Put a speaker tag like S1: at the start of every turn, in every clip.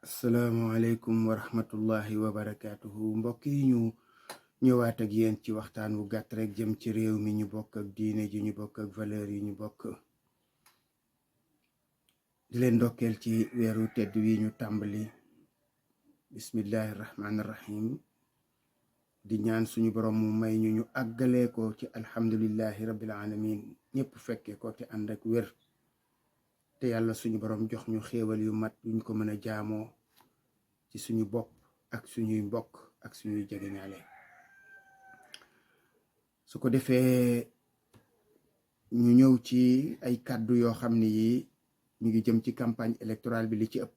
S1: asalaamaaleykum wa rahmatullahi wa barakaatuhu mbokk yi ñu ñëwaat ak yéen ci waxtaan wu gàtt rek jëm ci réew mi ñu bokk ak diine ji ñu bokk ak valeur yi ñu bokk di leen ndokkeel ci weeru tedd wi ñu tàmbali bismillahi rahmaani rahim di ñaan suñu borom mu may ñu àggalee ko ci alhamdulillahi rabbil alamin ñëpp fekke ko te ànd ak wér te yàlla suñu borom jox ñu xéewal yu mat yuñ ko mën a jaamoo ci suñu bopp ak suñuy mbokk ak suñuy jegeñaale su ko defee ñu ñëw ci ay kàddu yoo xam ne yi ñu ngi jëm ci campagne électorale bi li ci ëpp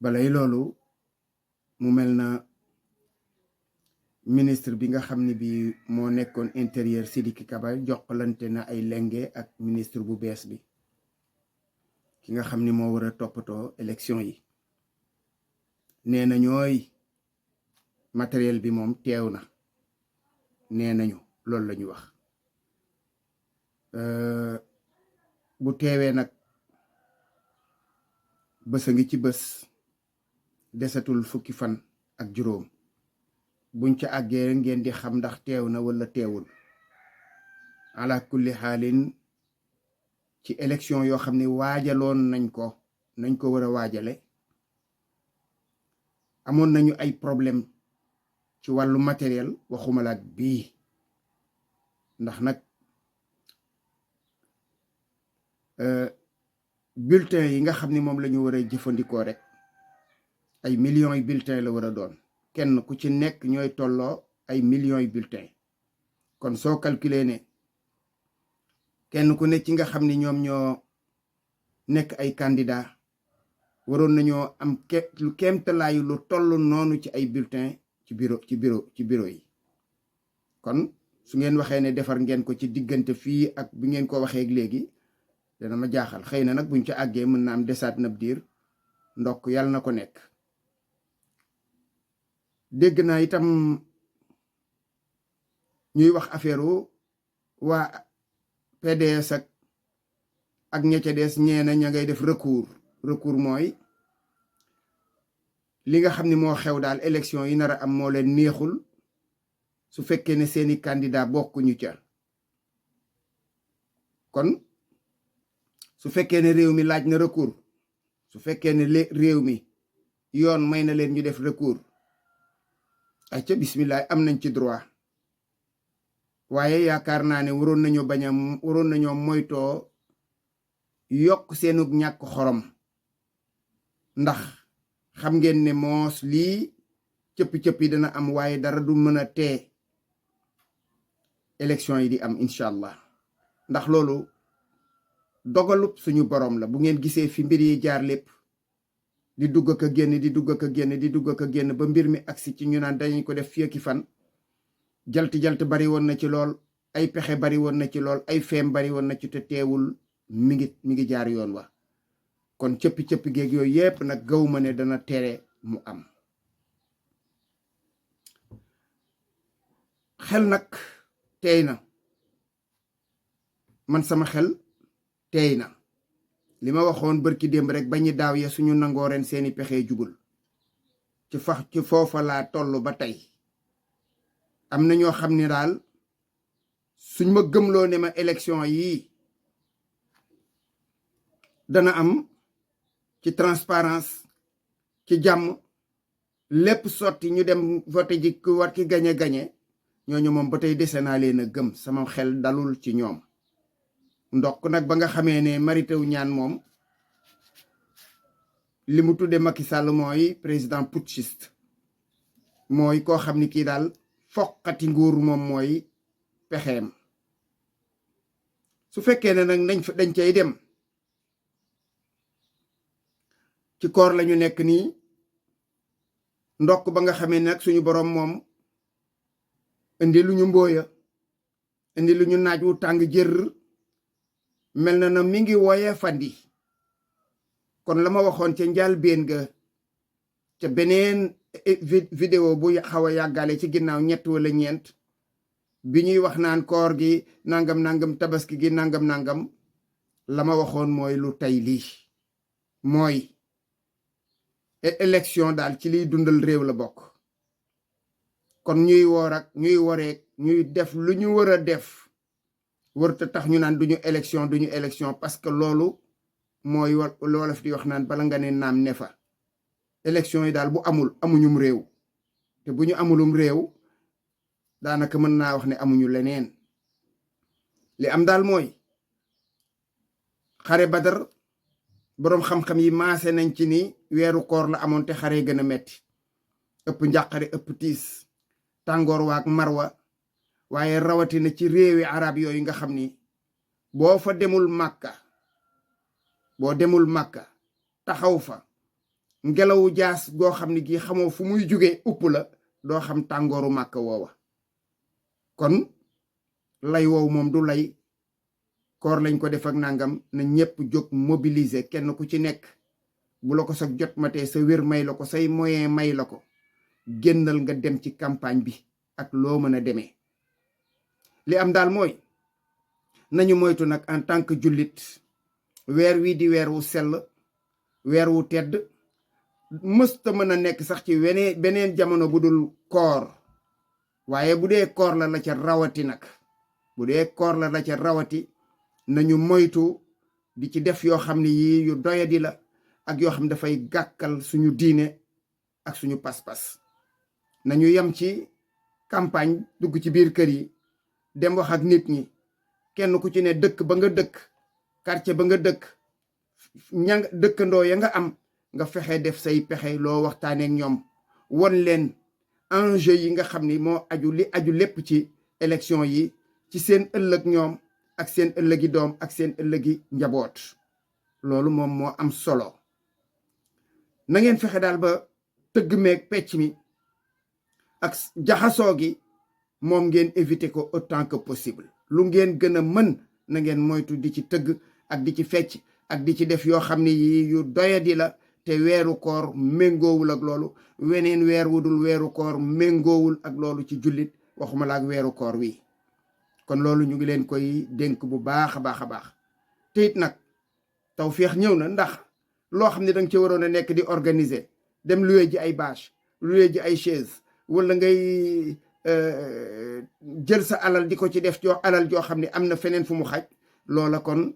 S1: balay loolu mu mel na ministre bi nga xam ne bi moo nekkoon intérieur Sidiki Kaba jokkalante na ay lenge ak ministre bu bees bi ki nga xam ni moo war a toppatoo élection yi nee na ñooy matériel bi moom teew na nee nañu loolu la ñu wax bu teewee nag bés a ngi ci bés desatul fukki fan ak juróom buñ ca àggee ngeen di xam ndax teew na wala teewul ala kulli xaalin ci élection yoo xam ne waajaloon nañ ko war a waajale amoon nañu ay problème ci wàllu matériel waxumalaat bii ndax nag bulletin yi nga xam ne moom la ñu war a jëfandikoo rek ay millions yi bulletin la war a doon kenn ku ci nekk ñooy tolloo ay millions yi bulletin kon soo calculer ne kenn ku nekk ci nga xam ni ñoom ñoo nekk ay candidat waroon nañoo am lu kéemtalaayu lu toll noonu ci ay bulletin ci bureau yi kon su ngeen waxee ne defar ngeen ko ci diggante fii ak bi ngeen ko waxee léegi dana ma jaaxal xëy na nag buñ ca àggee mën na am desaat na diir ndokk yàlla na ko nekk dégg naa itam ñuy wax affaire waa PDS ak ña ca des ñeena ña ngay def recours mooy li nga xam ne moo xew daal élection yi nar a am moo leen neexul su fekkee ne seeni candidat bokkuñu ca kon su fekkee ne réew mi laaj na recours su fekkee ne réew mi yoon may na leen ñu def recours ay ca bismillah am nañ ci droit waaye yaakaar naa ne waroon nañoo moytoo yokk seenu ñàkk xorom ndax xam ngeen ne moos lii cëppi-cëppi dana am waaye dara du mën a tee élection yi di am incha allah ndax loolu dogalub suñu borom la bu ngeen gisee fi mbir yi jaar lépp di dugg ak a génn di dugg ak a génn di dugg ak a génn ba mbir mi agsi ci ñu naan dañu ko def fii ak fan jalt bari woon na ci lool ay pexe bari woon na ci lool ay feem bari woon na ci te teewul mi ngi jaar yoon wa kon cëppi géeg yooyu yépp nag gaw ma ne dana tere mu am xel nag teey na man sama xel teey na li ma waxoon bërki démb rek bañu daaw ya suñu nangoo ren seeni pexe jubul ci foofa laa toll ba tey am na ñoo xam ne daal suñ ma gëmloo ne ma élection yii dana am ci transparence ci jàmm lépp sotti ñu dem voté ji ku war ki gañe ñooñu moom ba tey dese naa leen a gëm sama xel dalul ci ñoom ndokk nag ba nga xamee ne Mary Teuw Niane moom li mu tudde Macky Sall mooy président putschiste mooy koo xam ni kii daal foqati nguur moom mooy pexeem su fekkee ne nag dañ cay dem ci koor lañu nekk nii ndokk ba nga xamee nag suñu boroom moom indi lu ñu mbooya indi lu ñu naaj wu tàng jër mel na mi ngi woye fandi kon la ma waxoon ca njëlbéen ga ca beneen vidéo bu xaw a yàggale ci ginnaaw 3 wala 4 bi ñuy wax naan koor gi nangam tabaski gi nangam la ma waxoon mooy lu tey lii mooy élection daal ci liy dundal réew la bokk. kon ñuy woor ak ñuy woreek ñuy def lu ñu war a def warta tax ñu naan duñu élection parce que loolu mooy wolof di wax naan bala nga ne naam ne fa. élection yi daal bu amul amuñum réew te bu ñu amulum réew daanaka mën naa wax ne amuñu leneen. li am daal mooy xare Badar boroom xam-xam yi maase nañ ci ni weeru koor la amoon te xare gën a metti ëpp njàqare ëpp tiis tàngoor waak marwa waaye rawatina ci réewi arab yooyu nga xam ni boo demul màkka taxaw fa ngelawu jaas goo xam ni gi xamoo fu muy jóge upp la doo xam tàngooru màkka woowa. kon lay woow moom du lay koor lañ ko def ak nangam na ñépp jóg mobiliser kenn ku ci nekk bu la ko sa jot matee sa wér may la ko say moyen may la ko génnal nga dem ci campagne bi ak loo mën a demee. li am daal mooy nañu moytu nag en tant que jullit weer wi di weer wu sell weer wu tedd mësta mën a nekk sax ci beneen jamono bu dul koor waaye bu dee koor la ca rawati nag bu dee koor la ca rawati nañu moytu di ci def yoo xam ne yii yu doyadi la ak yoo xam ne dafay gàkkal suñu diine ak suñu pas-pas. nañu yem ci campagne dugg ci biir kër yi dem wax ak nit ñi kenn ku ci ne dëkk ba nga dëkk quartier ba nga dëkk dëkkandoo ya nga am nga fexe def say pexe loo waxtaaneek ñoom won leen enjeu yi nga xam ni moo aju lépp ci élection yi ci seen ëllëg ñoom ak seen ëllëgi doom ak seen ëllëgi njaboot. loolu moom moo am solo. na ngeen fexe daal ba tëgg meeg pecc mi ak jaxasoo gi moom ngeen éviter ko autant que possible. lu ngeen gën a mën na ngeen moytu di ci tëgg ak di ci fecc ak di ci def yoo xam ne yi yu doyadi la te weeru koor méngoowul ak loolu. weneen weer wudul weeru koor méngoowul ak loolu ci jullit waxuma la ak weeru koor wi. kon loolu ñu ngi leen koy dénk bu baax a baax a baax. te it nag tawféex ñëw na ndax loo xam ne danga ci waroon a nekk di organiser dem luwe ji ay bâche luwe ji ay chaise wala ngay jël sa alal di ko ci def alal joo xam ne am na feneen fu mu xaj. loola kon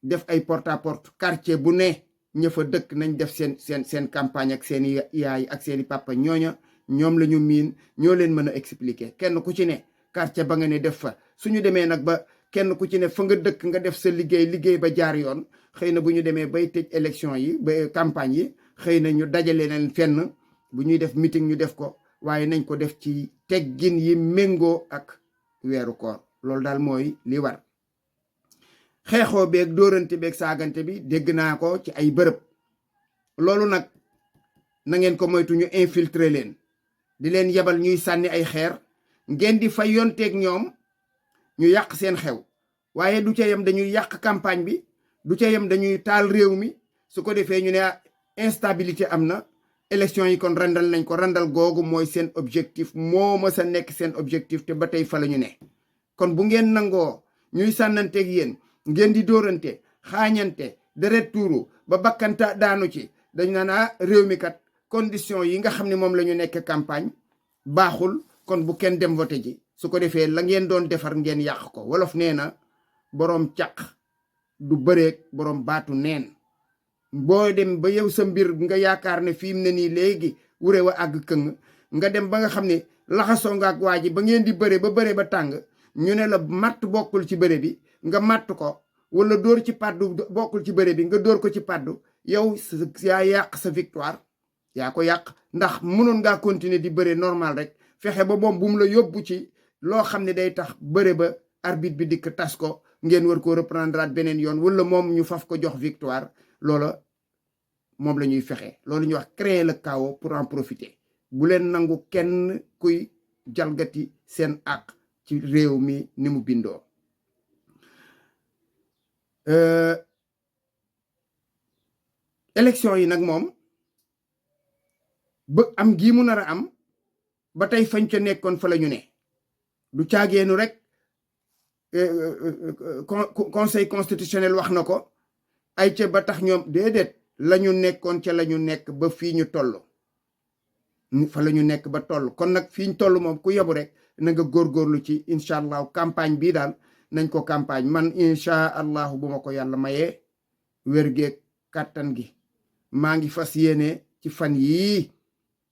S1: def ay porte à porte quartier bu ne ña fa dëkk nañ def seen campagne ak seeni yaay ak seeni papa ñoom la ñu miin ñoo leen mën a expliquer. kenn ku ci ne quartier ba nga ne def fa suñu demee nag ba kenn ku ci ne fa nga dëkk nga def sa liggéey ba jaar yoon xëy na bu ñu demee bay tëj élection yi ba campagne yi xëy na ñu dajale leen fenn bu ñuy def meeting ñu def ko waaye nañ ko def ci teggin yi méngoo ak weeru koor. loolu daal mooy li war. xeexoo beeg dóorante beeg saagante bi dégg naa ko ci ay bërëb. loolu nag na ngeen ko moytu ñu infiltrer leen di leen yebal ñuy sànni ay xeer ngeen di fay yonteeg ñoom ñu yàq seen xew. waaye du ca yem dañuy yàq campagne bi du ca yem dañuy taal réew mi su ko defee ñu ne instabilité am na élection yi kon randal nañ ko. randal googu mooy seen objectif moo mës a nekk seen objectif te ba tey fa la ñu ne. kon bu ngeen nangoo ñuy sànnanteeg yéen ngeen di dóorante xaañante deret tuuru ba bakkanta daanu ci dañ naan réew mi kat condition yi nga xam ne moom la ñu nekk campagne baaxul kon bu kenn dem voté ji. su ko defee la ngeen doon defar ngeen yàq ko. wolof nee na boroom caq du bëreeg boroom baatu neen. boo dem ba yow sa mbir nga yaakaar ne fi mu ne nii léegi wure wa àgg këng nga dem ba nga xam ne laxasoo nga ak waa ji ba ngeen di bëre ba tàng ñu ne la matt bokkul ci bëre bi nga matt ko wala dóor ci paddu bokkul ci bëre bi nga dóor ko ci paddu yow yaa yàq sa victoire yaa ko yàq. ndax mënoon ngaa continuer di bëre normal rek fexe ba moom bu mu la yóbbu ci loo xam ne day tax bëre ba arbitre bi dikk tas ko ngeen war koo reprendre beneen yoon wala moom ñu faf ko jox victoire. loola moom la ñuy fexe. loolu ñuy wax créer le chaos pour en profiter. bu leen nangu kenn kuy jalgati seen àq ci réew mi ni mu bindoo. élection yi nag moom ba am gii mu nar a am ba tey fañ ca nekkoon fa la ñu ne. du caageenu rek conseil constitutionnel wax na ko ay ca ba tax ñoom déedéet lañu nekkoon ca lañu nekk ba fii ñu toll fa la ñu nekk ba toll kon nag fii ñu toll moom ku yebu rek na nga góorgóorlu ci incha allahu campagne bii daal nañ ko campagne man incha allahu bu ma ko yàlla mayee wér-geeg kàttan gi maa ngi fas yéene ci fan yii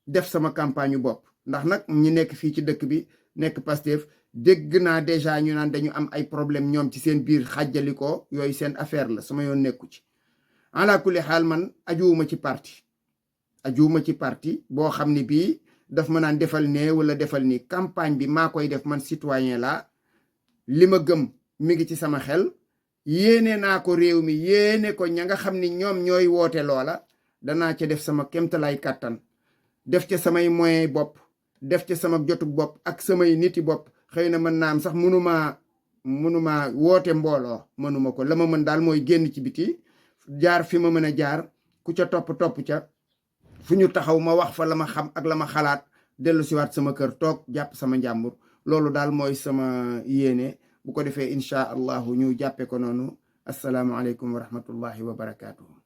S1: def sama campagne yu bopp ndax nag ñi nekk fii ci dëkk bi nekk Pastef dégg naa déjà ñu naan dañu am ay problème ñoom ci seen biir xàjjali ko yooyu seen affaire la sama yoon nekku ci ala kulli xaal man ajuwuma ci parti boo xam ne bii daf ma naan defal ne wala defal ni campagne bi maa koy def man citoyen la li ma gëm mi ngi ci sama xel yéene naa ko réew mi yéene ko ña nga xam ni ñoom ñooy woote loola danaa ca def sama kémtalaay kàttan def ca samay moyen bopp def ca sama jotu bopp ak samay niti bopp xëy na mën naa am sax mënuma woote mbooloo mënuma ko la ma mën daal mooy génn ci biti jaar fi ma mën a jaar ku ca topp ca fu ñu taxaw ma wax fa la ma xam ak la ma xalaat dellu siwaat sama kër toog jàpp sama njàmbur loolu daal mooy sama yéene bu ko defee incha allahu ñu jàppe ko noonu assalaamu aleykum wa rahmatullahi wa barakaatuhu